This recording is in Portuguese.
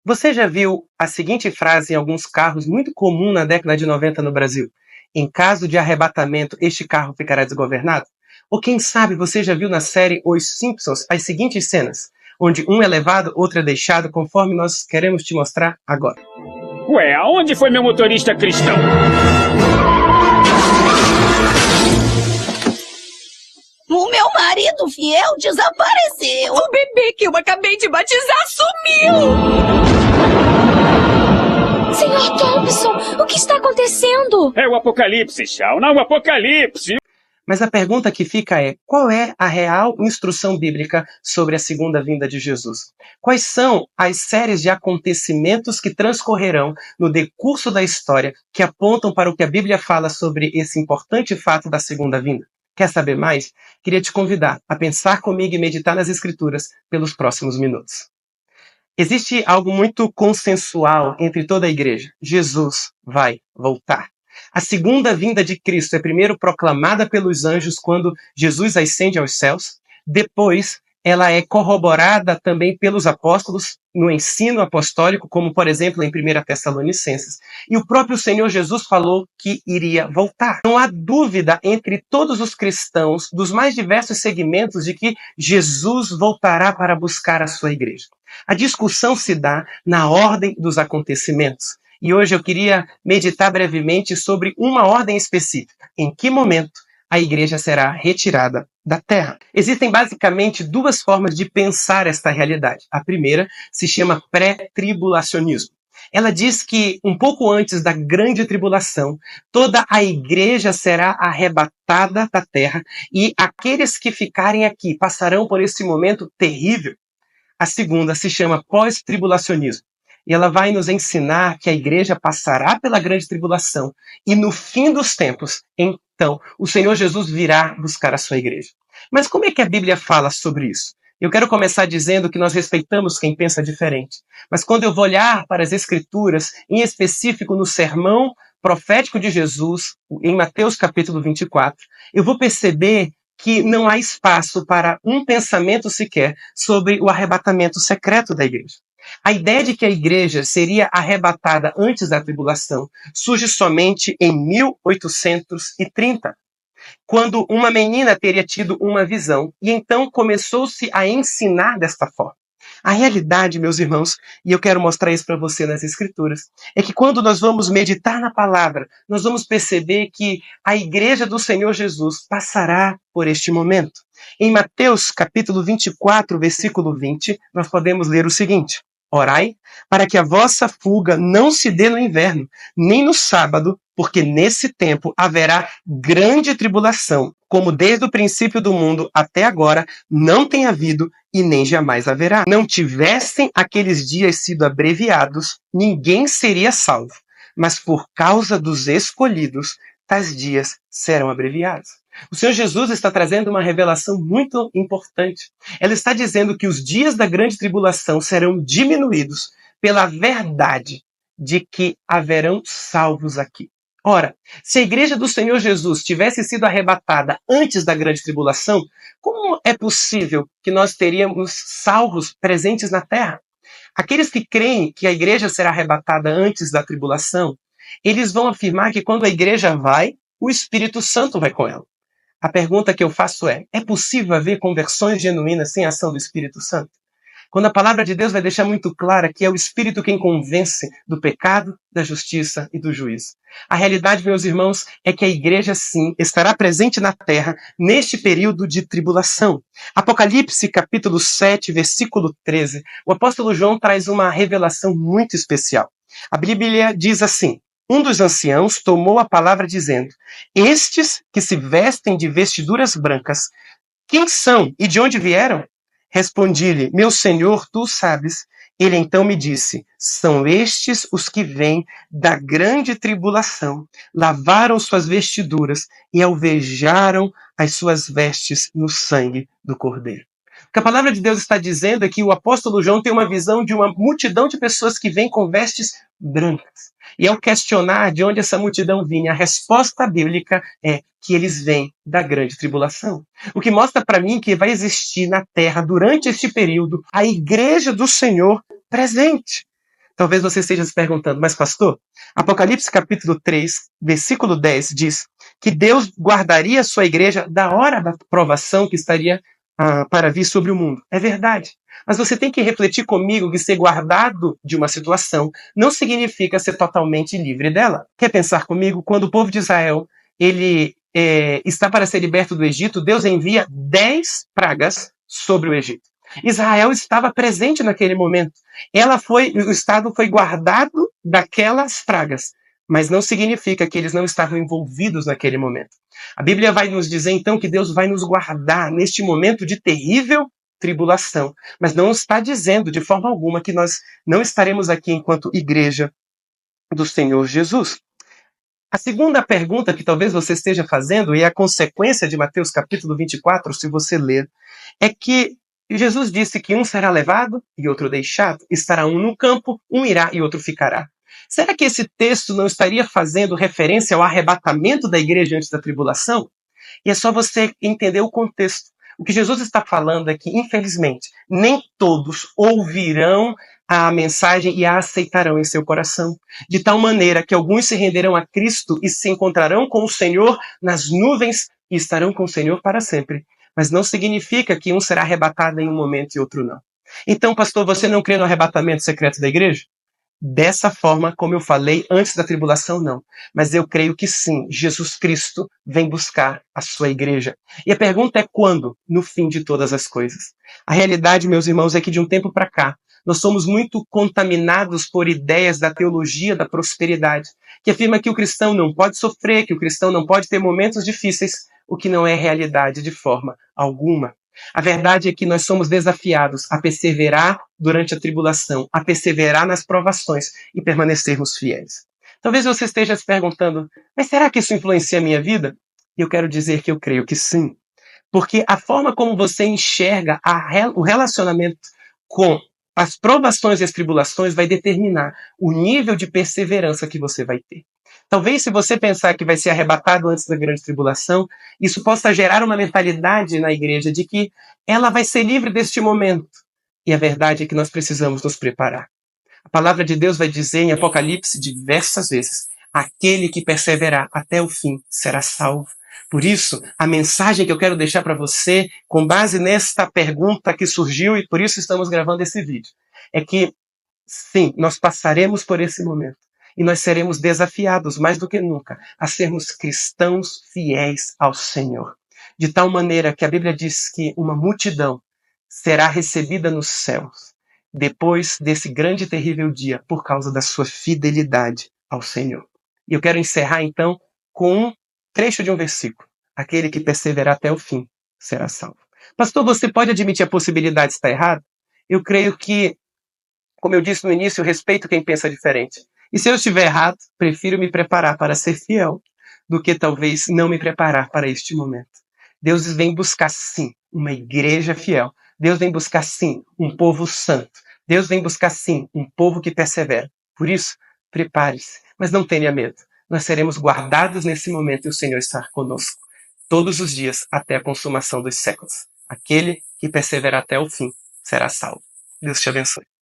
Você já viu a seguinte frase em alguns carros, muito comum na década de 90 no Brasil? Em caso de arrebatamento, este carro ficará desgovernado? Ou quem sabe você já viu na série Os Simpsons as seguintes cenas, onde um é levado, outro é deixado, conforme nós queremos te mostrar agora. Ué, aonde foi meu motorista cristão? O meu marido fiel desapareceu. O bebê que eu acabei de batizar sumiu! Senhor Thompson, o que está acontecendo? É o Apocalipse, Shauna, o Apocalipse! Mas a pergunta que fica é, qual é a real instrução bíblica sobre a segunda vinda de Jesus? Quais são as séries de acontecimentos que transcorrerão no decurso da história que apontam para o que a Bíblia fala sobre esse importante fato da segunda vinda? Quer saber mais? Queria te convidar a pensar comigo e meditar nas Escrituras pelos próximos minutos. Existe algo muito consensual entre toda a igreja. Jesus vai voltar. A segunda vinda de Cristo é primeiro proclamada pelos anjos quando Jesus ascende aos céus. Depois, ela é corroborada também pelos apóstolos no ensino apostólico, como, por exemplo, em 1 Tessalonicenses. E o próprio Senhor Jesus falou que iria voltar. Não há dúvida entre todos os cristãos, dos mais diversos segmentos, de que Jesus voltará para buscar a sua igreja. A discussão se dá na ordem dos acontecimentos. E hoje eu queria meditar brevemente sobre uma ordem específica. Em que momento a igreja será retirada da terra? Existem basicamente duas formas de pensar esta realidade. A primeira se chama pré-tribulacionismo. Ela diz que um pouco antes da grande tribulação, toda a igreja será arrebatada da terra e aqueles que ficarem aqui passarão por esse momento terrível. A segunda se chama pós-tribulacionismo. E ela vai nos ensinar que a igreja passará pela grande tribulação e no fim dos tempos, então, o Senhor Jesus virá buscar a sua igreja. Mas como é que a Bíblia fala sobre isso? Eu quero começar dizendo que nós respeitamos quem pensa diferente. Mas quando eu vou olhar para as Escrituras, em específico no sermão profético de Jesus, em Mateus capítulo 24, eu vou perceber que não há espaço para um pensamento sequer sobre o arrebatamento secreto da igreja. A ideia de que a igreja seria arrebatada antes da tribulação surge somente em 1830, quando uma menina teria tido uma visão e então começou-se a ensinar desta forma. A realidade, meus irmãos, e eu quero mostrar isso para você nas Escrituras, é que quando nós vamos meditar na palavra, nós vamos perceber que a igreja do Senhor Jesus passará por este momento. Em Mateus capítulo 24, versículo 20, nós podemos ler o seguinte: Orai para que a vossa fuga não se dê no inverno, nem no sábado, porque nesse tempo haverá grande tribulação, como desde o princípio do mundo até agora não tem havido e nem jamais haverá. Não tivessem aqueles dias sido abreviados, ninguém seria salvo, mas por causa dos escolhidos, tais dias serão abreviados. O Senhor Jesus está trazendo uma revelação muito importante. Ela está dizendo que os dias da grande tribulação serão diminuídos pela verdade de que haverão salvos aqui. Ora, se a igreja do Senhor Jesus tivesse sido arrebatada antes da grande tribulação, como é possível que nós teríamos salvos presentes na terra? Aqueles que creem que a igreja será arrebatada antes da tribulação, eles vão afirmar que quando a igreja vai, o Espírito Santo vai com ela. A pergunta que eu faço é possível haver conversões genuínas sem a ação do Espírito Santo? Quando a palavra de Deus vai deixar muito clara que é o Espírito quem convence do pecado, da justiça e do juízo. A realidade, meus irmãos, é que a igreja, sim, estará presente na terra neste período de tribulação. Apocalipse, capítulo 7, versículo 13, o apóstolo João traz uma revelação muito especial. A Bíblia diz assim: um dos anciãos tomou a palavra dizendo: estes que se vestem de vestiduras brancas, quem são e de onde vieram? Respondi-lhe: meu senhor, tu sabes. Ele então me disse: são estes os que vêm da grande tribulação, lavaram suas vestiduras e alvejaram as suas vestes no sangue do Cordeiro. O que a palavra de Deus está dizendo é que o apóstolo João tem uma visão de uma multidão de pessoas que vêm com vestes brancas. E ao questionar de onde essa multidão vinha, a resposta bíblica é que eles vêm da grande tribulação. O que mostra para mim que vai existir na terra, durante este período, a igreja do Senhor presente. Talvez você esteja se perguntando, mas pastor, Apocalipse capítulo 3, versículo 10 diz que Deus guardaria a sua igreja da hora da provação que estaria para vir sobre o mundo. É verdade. Mas você tem que refletir comigo que ser guardado de uma situação não significa ser totalmente livre dela. Quer pensar comigo? Quando o povo de Israel ele está para ser liberto do Egito, Deus envia 10 pragas sobre o Egito. Israel estava presente naquele momento. O Estado foi guardado daquelas pragas, mas não significa que eles não estavam envolvidos naquele momento. A Bíblia vai nos dizer então que Deus vai nos guardar neste momento de terrível tribulação, mas não está dizendo de forma alguma que nós não estaremos aqui enquanto igreja do Senhor Jesus. A segunda pergunta que talvez você esteja fazendo, e é a consequência de Mateus capítulo 24, se você ler, é que Jesus disse que um será levado e outro deixado, estará um no campo, um irá e outro ficará. Será que esse texto não estaria fazendo referência ao arrebatamento da igreja antes da tribulação? E é só você entender o contexto. O que Jesus está falando é que, infelizmente, nem todos ouvirão a mensagem e a aceitarão em seu coração. De tal maneira que alguns se renderão a Cristo e se encontrarão com o Senhor nas nuvens e estarão com o Senhor para sempre. Mas não significa que um será arrebatado em um momento e outro não. Então, pastor, você não crê no arrebatamento secreto da igreja? Dessa forma, como eu falei, antes da tribulação, não. Mas eu creio que sim, Jesus Cristo vem buscar a sua igreja. E a pergunta é quando? No fim de todas as coisas. A realidade, meus irmãos, é que de um tempo para cá, nós somos muito contaminados por ideias da teologia da prosperidade, que afirma que o cristão não pode sofrer, que o cristão não pode ter momentos difíceis, o que não é realidade de forma alguma. A verdade é que nós somos desafiados a perseverar durante a tribulação, a perseverar nas provações e permanecermos fiéis. Talvez você esteja se perguntando, mas será que isso influencia a minha vida? E eu quero dizer que eu creio que sim. Porque a forma como você enxerga o relacionamento com as provações e as tribulações vai determinar o nível de perseverança que você vai ter. Talvez se você pensar que vai ser arrebatado antes da grande tribulação, isso possa gerar uma mentalidade na igreja de que ela vai ser livre deste momento. E a verdade é que nós precisamos nos preparar. A palavra de Deus vai dizer em Apocalipse diversas vezes, aquele que perseverar até o fim será salvo. Por isso, a mensagem que eu quero deixar para você, com base nesta pergunta que surgiu, e por isso estamos gravando esse vídeo, é que, sim, nós passaremos por esse momento. E nós seremos desafiados, mais do que nunca, a sermos cristãos fiéis ao Senhor. De tal maneira que a Bíblia diz que uma multidão será recebida nos céus, depois desse grande e terrível dia, por causa da sua fidelidade ao Senhor. E eu quero encerrar, então, com um trecho de um versículo. Aquele que perseverar até o fim será salvo. Pastor, você pode admitir a possibilidade de estar errado? Eu creio que, como eu disse no início, eu respeito quem pensa diferente. E se eu estiver errado, prefiro me preparar para ser fiel do que talvez não me preparar para este momento. Deus vem buscar, sim, uma igreja fiel. Deus vem buscar, sim, um povo santo. Deus vem buscar, sim, um povo que persevera. Por isso, prepare-se, mas não tenha medo. Nós seremos guardados nesse momento e o Senhor estará conosco todos os dias até a consumação dos séculos. Aquele que perseverar até o fim será salvo. Deus te abençoe.